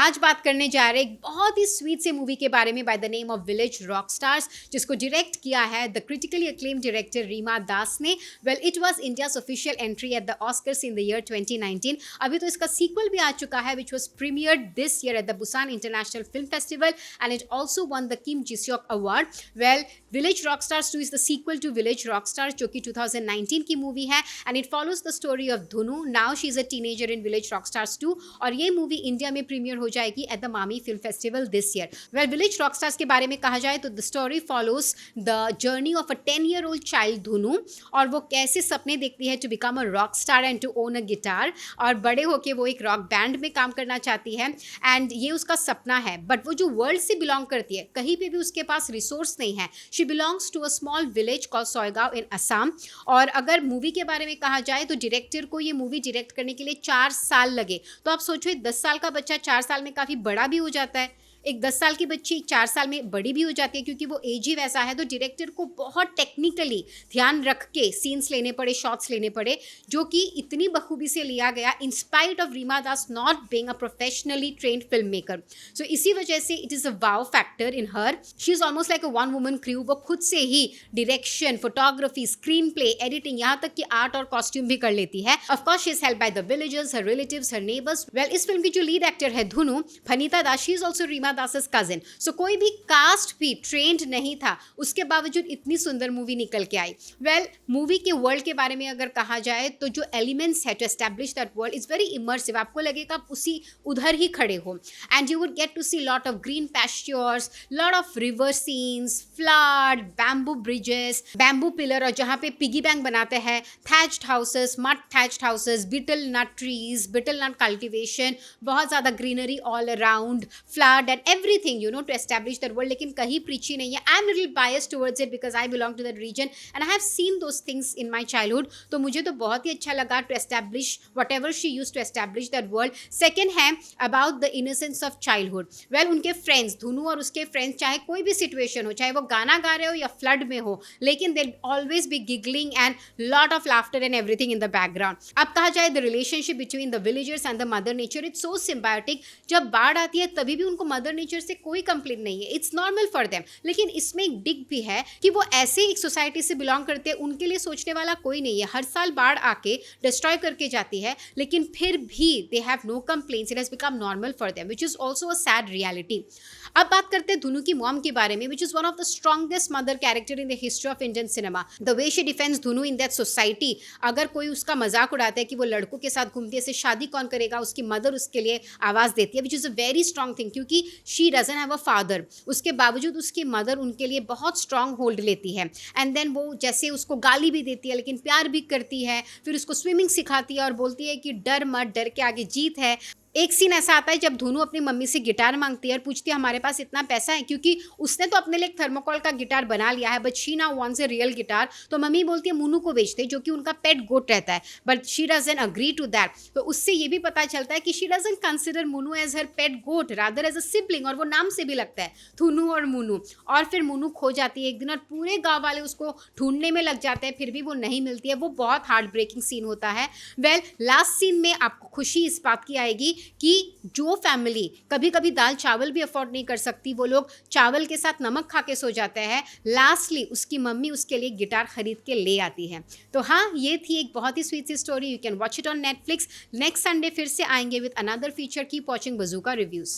आज बात करने जा रहे हैं एक बहुत ही स्वीट से मूवी के बारे में by the name of Village Rock Stars, जिसको डायरेक्ट किया है the critically acclaimed director Rima Das ने। Well, it was India's official entry at the Oscars in the year 2019। अभी तो इसका सीक्वल भी आ चुका है which was premiered this year at the Busan International Film Festival and it also won the Kim Jiseok Award. Well, Village Rock Stars 2 is the sequel to Village Rock Stars, जो कि 2019 की movie है and it follows the story of Dhunu. Now she is a teenager in Village Rock Stars 2 और ये movie India में premiere हो जाएगी at the MAMI film festival this year. Well, Village Rock Stars के बारे में कहा जाए तो the story follows the journey of a 10-year-old child Dhunu और वो कैसे सपने देखती है to become a rock star and to own a guitar, और बड़े होके वो एक रॉक बैंड में काम करना चाहती है एंड ये उसका सपना है। बट वो जो वर्ल्ड से बिलोंग करती है, कहीं पे भी उसके पास रिसोर्स नहीं है। She belongs to a small village called Soygaon in Assam. और अगर मूवी के बारे में कहा जाए तो डायरेक्टर को ये मूवी डायरेक्ट करने के लिए 4 साल लगे। तो आप सोचो 10 साल का बच्चा 4 साल में काफ़ी बड़ा भी हो जाता है। एक 10 साल की बच्ची 4 साल में बड़ी भी हो जाती है क्योंकि वो एज ही वैसा है। तो डायरेक्टर को बहुत टेक्निकली ध्यान रख के सीन्स लेने पड़े, शॉट्स लेने पड़े, जो कि इतनी बखूबी से लिया गया in spite of Rima Das not being a professionally trained film maker. So इसी वजह से it is a wow factor in her. She is almost like a one woman crew. वो खुद से ही direction, photography, screen play, editing, यहाँ तक कि आर्ट और कॉस्ट्यूम भी कर लेती है। Of course she is help by the villagers, her relatives, her neighbours. Well, इस फिल्म की जो लीड एक्टर है Dhunu, Phanita Das, she is also Rima Das's cousin। सो कोई भी कास्ट भी ट्रेंड नहीं था, उसके बावजूद इतनी सुंदर मूवी निकल के आई। वेल, मूवी के वर्ल्ड के बारे में अगर कहा जाए तो जो एलिमेंट्स है to establish that world is very immersive. आपको लगेगा आप उसी उधर ही खड़े हो and you would get to see lot of green pastures, lot of river scenes, flood, bamboo bridges, bamboo pillar, और जहाँ पे पिगी बैंक बनाते हैं, thatched houses, mud thatched houses, betel nut trees, betel nut cultivation, बहुत ज़्यादा greenery all around, flood and everything, you know, to establish that world। लेकिन कहीं preachy नहीं है। I'm little biased towards it because I belong to that region and I have seen those things in my childhood। तो मुझे तो बहुत ही अच्छा लगा to establish whatever she used to establish that world। Second है about the innocence of childhood। Well, उनके friends, धुनु और उसके friends, चाहे कोई भी situation हो, चाहे वो गाना गा रहे हो या flood में हो, लेकिन they'll always be giggling and lot of laughter and everything in the background। अब कहा जाए the relationship between the villagers and the mother nature, it's so symbiotic। जब बाढ़ आती है तभी भी उनको मदर नेचर से कोई कंप्लेंट नहीं है, इट्स नॉर्मल फॉर देम। लेकिन इसमें एक डिग भी है कि वो ऐसे एक सोसाइटी से बिलोंग करते हैं, उनके लिए सोचने वाला कोई नहीं है। हर साल बाढ़ आके डिस्ट्रॉय करके जाती है, लेकिन फिर भी they have no complaints. It has become normal for them, which is also a sad reality. अब बात करते हैं धुनु की मॉम के बारे में, which is one of the strongest mother character in the history of Indian cinema. The way she defends धुनु इन दैट सोसाइटी। अगर कोई उसका मजाक उड़ाता है कि वो लड़कों के साथ घूमती है, इससे शादी कौन करेगा, उसकी मदर उसके लिए आवाज़ देती है, which is a very strong thing, क्योंकि she doesn't have a father. उसके बावजूद उसकी मदर उनके लिए बहुत स्ट्रॉन्ग होल्ड लेती है एंड देन वो जैसे उसको गाली भी देती है लेकिन प्यार भी करती है। फिर उसको स्विमिंग सिखाती है और बोलती है कि डर मत, डर के आगे जीत है। एक सीन ऐसा आता है जब धुनु अपनी मम्मी से गिटार मांगती है और पूछती है हमारे पास इतना पैसा है, क्योंकि उसने तो अपने लिए एक थर्मोकॉल का गिटार बना लिया है, but she now wants a real guitar. तो मम्मी बोलती है मुनू को बेच दे, जो कि उनका पेट गोट रहता है, but she doesn't agree to that. तो उससे ये भी पता चलता है कि she doesn't consider Munu as her pet goat, rather as a sibling, और वो नाम से भी लगता है धुनु और मुनू। और फिर मुनू खो जाती है एक दिन और पूरे गाँव वाले उसको ढूंढने में लग जाते हैं, फिर भी वो नहीं मिलती है। वो बहुत हार्ट ब्रेकिंग सीन होता है। वेल, लास्ट सीन में आपको खुशी इस बात की आएगी कि जो फैमिली कभी कभी दाल चावल भी अफोर्ड नहीं कर सकती, वो लोग चावल के साथ नमक खा के सो जाते हैं। लास्टली उसकी मम्मी उसके लिए गिटार खरीद के ले आती है। तो हाँ, ये थी एक बहुत ही स्वीट सी story. You can watch it on Netflix. Next Sunday फिर से आएंगे with another feature. Keep watching Bazooka reviews.